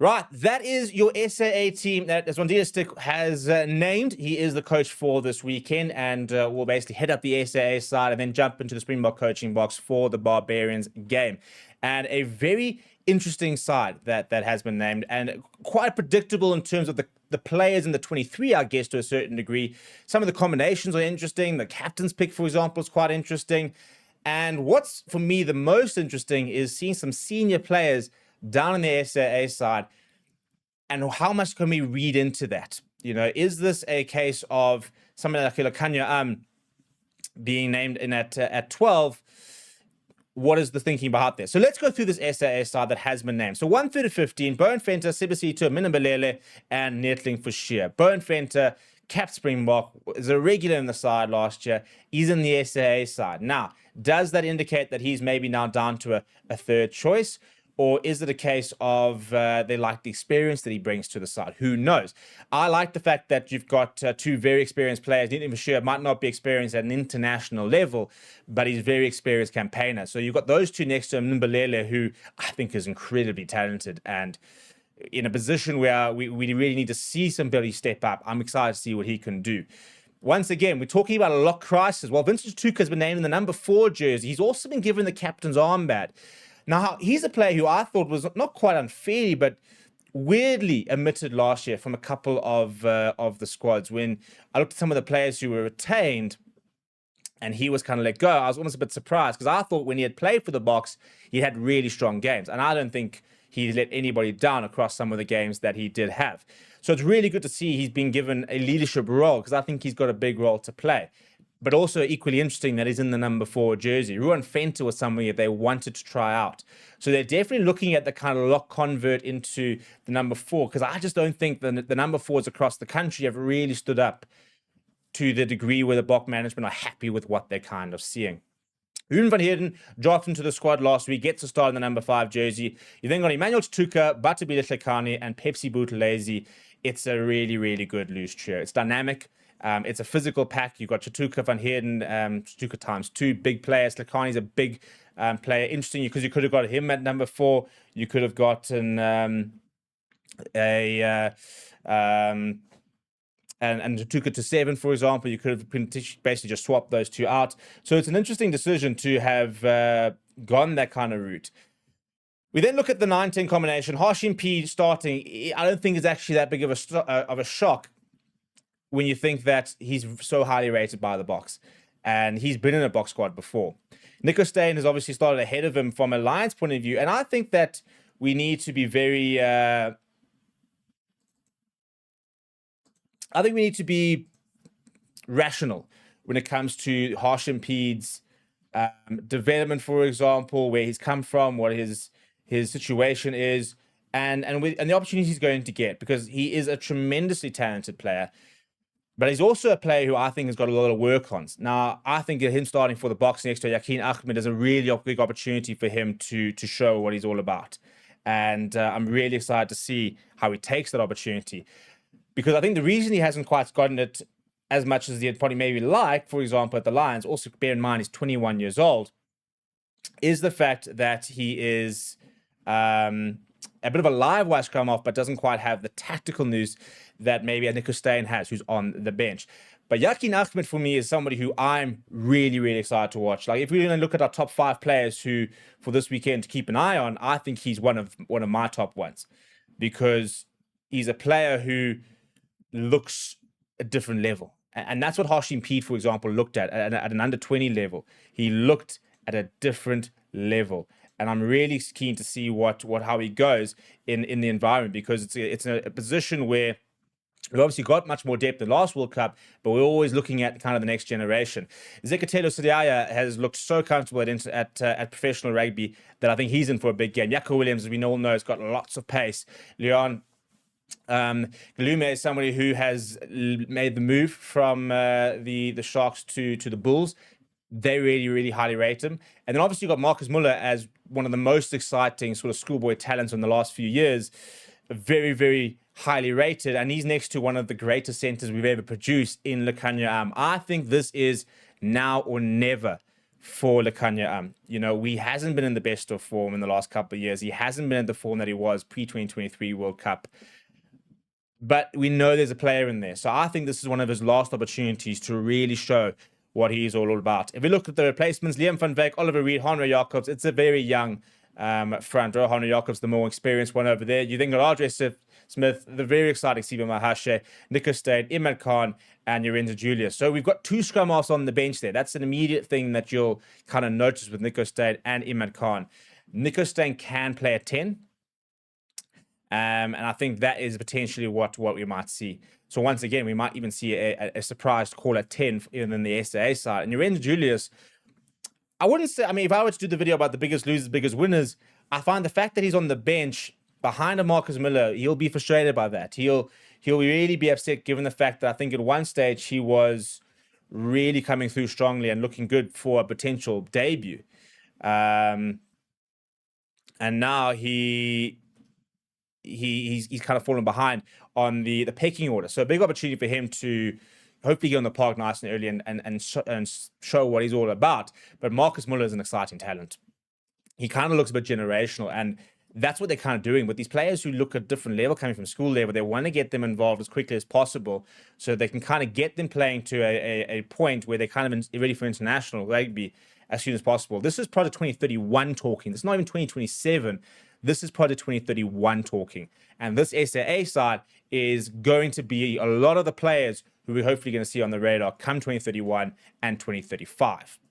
Right, that is your SAA team that Zwandile Stick has named. He is the coach for this weekend and will basically head up the SAA side and then jump into the Springbok coaching box for the Barbarians game. And a very interesting side that has been named and quite predictable in terms of the players in the 23, I guess, to a certain degree. Some of the combinations are interesting. The captain's pick, for example, is quite interesting. And what's, for me, the most interesting is seeing some senior players down on the SAA side, and how much can we read into that? You know, is this a case of somebody like Lekanya being named in at 12? What is the thinking behind this? So let's go through this SAA side that has been named. So 1 through to 15, Bowen Venter, Sibisito, Minimbalele, and Nettling for Sheer. Bowen Venter, capped Springbok, is a regular in the side last year. He's in the SAA side. Now, does that indicate that he's maybe now down to a third choice? Or is it a case of they like the experience that he brings to the side? Who knows? I like the fact that you've got two very experienced players. Nettling for Sheer might not be experienced at an international level, but he's a very experienced campaigner. So you've got those two next to him, Mbalele, who I think is incredibly talented and in a position where we really need to see somebody step up. I'm excited to see what he can do. Once again, we're talking about a lock crisis. Well, Vincent Tuka has been named in the number 4 jersey. He's also been given the captain's armband. Now, he's a player who I thought was not quite unfairly, but weirdly omitted last year from a couple of the squads. When I looked at some of the players who were retained and he was kind of let go, I was almost a bit surprised because I thought when he had played for the Boks, he had really strong games. And I don't think he let anybody down across some of the games that he did have. So it's really good to see he's been given a leadership role because I think he's got a big role to play. But also equally interesting that he's in the number 4 jersey. Ruan Venter was somebody that they wanted to try out. So they're definitely looking at the kind of lock convert into the number 4, because I just don't think the number 4s across the country have really stood up to the degree where the Bok management are happy with what they're kind of seeing. Ruben van Heerden dropped into the squad last week, gets to start in the number 5 jersey. You then got Emmanuel Tuka, Batabile Hlekani, and Pepsi Buthelezi. It's a really, really good loose trio. It's dynamic. It's a physical pack. You've got Chatuka, Van Heerden, Chatuka times 2, big players. Lekani's a big player. Interesting because you could have got him at number 4. You could have gotten and Chatuka to 7, for example. You could have basically just swapped those two out. So it's an interesting decision to have gone that kind of route. We then look at the 9-10 combination. Hashim P starting. I don't think it's actually that big of a shock when you think that he's so highly rated by the Boks. And he's been in a Boks squad before. Nico Steyn has obviously started ahead of him from a Lions point of view. And I think that we need to be very... I think we need to be rational when it comes to Hashim P's development, for example, where he's come from, what his situation is, and the opportunities he's going to get, because he is a tremendously talented player. But he's also a player who I think has got a lot of work-ons. Now, I think that him starting for the Boks next to Yakin Ahmed is a really big opportunity for him to show what he's all about. And I'm really excited to see how he takes that opportunity. Because I think the reason he hasn't quite gotten it as much as he'd probably maybe like, for example, at the Lions, also bear in mind he's 21 years old, is the fact that he is a bit of a live wire scrum off, but doesn't quite have the tactical news that maybe a Nico Steyn has, who's on the bench. But Yakin Ahmed, for me, is somebody who I'm really, really excited to watch. Like, if we're going to look at our top 5 players who, for this weekend, to keep an eye on, I think he's one of my top ones. Because he's a player who looks a different level. And that's what Hashim Pete, for example, looked at an under 20 level. He looked at a different level. And I'm really keen to see how he goes in the environment, because it's a position where we've obviously got much more depth than last World Cup, but we're always looking at kind of the next generation. Zekatelo Sidiaya has looked so comfortable at professional rugby that I think he's in for a big game. Yako Williams, as we all know, has got lots of pace. Leon Galume is somebody who has made the move from the Sharks to the Bulls. They really, really highly rate him. And then obviously you've got Marcus Muller as one of the most exciting sort of schoolboy talents in the last few years. Very, very highly rated. And he's next to one of the greatest centers we've ever produced in Lekanya. I think this is now or never for Lekanya. He hasn't been in the best of form in the last couple of years. He hasn't been in the form that he was pre-2023 World Cup. But we know there's a player in there. So I think this is one of his last opportunities to really show what he's all about. If we look at the replacements, Liam van Wyk, Oliver Reed, Henry Jacobs, it's a very young front row. Henry Jacobs, the more experienced one over there. You think of Ardre Smith, the very exciting Siba Mahashe, Nico Stade, Imad Khan, and Lorenzo Julius. So we've got two scrum halves on the bench there. That's an immediate thing that you'll kind of notice with Nico Stade and Imad Khan. Nico Stade can play a 10. And I think that is potentially what we might see. So once again, we might even see a surprise call at 10 in the SAA side. And Lorenzo Julius, I wouldn't say, if I were to do the video about the biggest losers, biggest winners, I find the fact that he's on the bench behind a Marcus Miller, he'll be frustrated by that. He'll really be upset given the fact that I think at one stage he was really coming through strongly and looking good for a potential debut. And now he's kind of fallen behind on the pecking order. So a big opportunity for him to hopefully get on the park nice and early and show what he's all about. But Marcus Muller is an exciting talent. He kind of looks a bit generational, and that's what they're kind of doing with these players who look at different level, coming from school level. They want to get them involved as quickly as possible so they can kind of get them playing to a point where they're kind of ready for international rugby as soon as possible. This is Project 2031 talking. This is not even 2027. This is Project 2031 talking. And this SAA side is going to be a lot of the players who we're hopefully going to see on the radar come 2031 and 2035.